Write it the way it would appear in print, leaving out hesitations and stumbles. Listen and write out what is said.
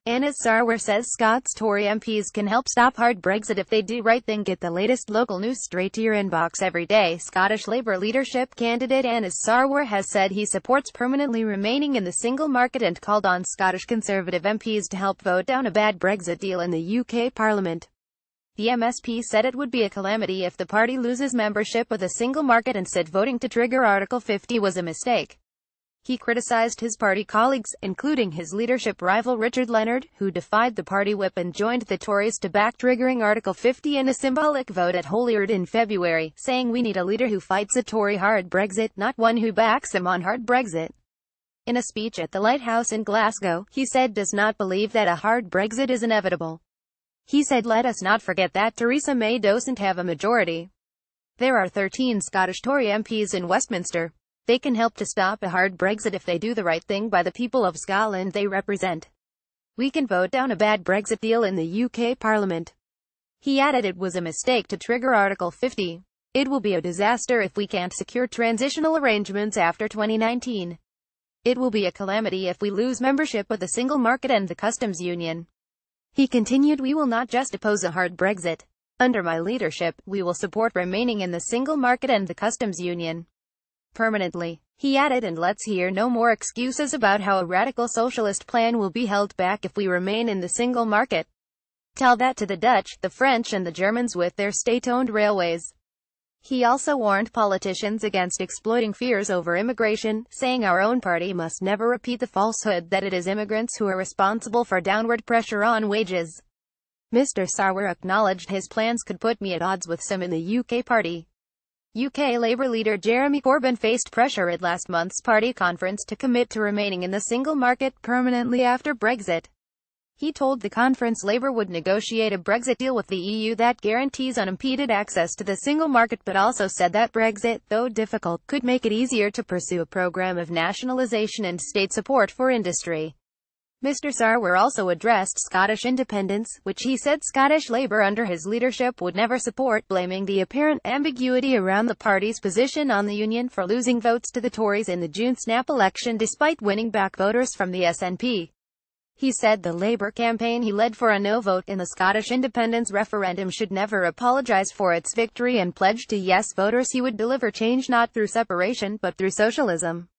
Sarwar says Scots Tory MPs can help stop hard Brexit if they do right thing. Get the latest local news straight to your inbox every day. Scottish Labour leadership candidate Sarwar has said he supports permanently remaining in the single market and called on Scottish Conservative MPs to help vote down a bad Brexit deal in the UK Parliament. The MSP said it would be a calamity if the party loses membership of the single market and said voting to trigger Article 50 was a mistake. He criticised his party colleagues, including his leadership rival Richard Leonard, who defied the party whip and joined the Tories to back triggering Article 50 in a symbolic vote at Holyrood in February, saying we need a leader who fights a Tory hard Brexit, not one who backs him on hard Brexit. In a speech at the Lighthouse in Glasgow, he said does not believe that a hard Brexit is inevitable. He said let us not forget that Theresa May doesn't have a majority. There are 13 Scottish Tory MPs in Westminster. They can help to stop a hard Brexit if they do the right thing by the people of Scotland they represent. We can vote down a bad Brexit deal in the UK Parliament. He added it was a mistake to trigger Article 50. It will be a disaster if we can't secure transitional arrangements after 2019. It will be a calamity if we lose membership of the single market and the customs union. He continued, we will not just oppose a hard Brexit. Under my leadership, we will support remaining in the single market and the customs union permanently. He added, and let's hear no more excuses about how a radical socialist plan will be held back if we remain in the single market. Tell that to the Dutch, the French and the Germans with their state-owned railways. He also warned politicians against exploiting fears over immigration, saying our own party must never repeat the falsehood that it is immigrants who are responsible for downward pressure on wages. Mr. Sarwar acknowledged his plans could put me at odds with some in the UK party. UK Labour leader Jeremy Corbyn faced pressure at last month's party conference to commit to remaining in the single market permanently after Brexit. He told the conference Labour would negotiate a Brexit deal with the EU that guarantees unimpeded access to the single market, but also said that Brexit, though difficult, could make it easier to pursue a programme of nationalisation and state support for industry. Mr. Sarwar also addressed Scottish independence, which he said Scottish Labour under his leadership would never support, blaming the apparent ambiguity around the party's position on the union for losing votes to the Tories in the June snap election despite winning back voters from the SNP. He said the Labour campaign he led for a no vote in the Scottish independence referendum should never apologise for its victory and pledged to yes voters he would deliver change not through separation but through socialism.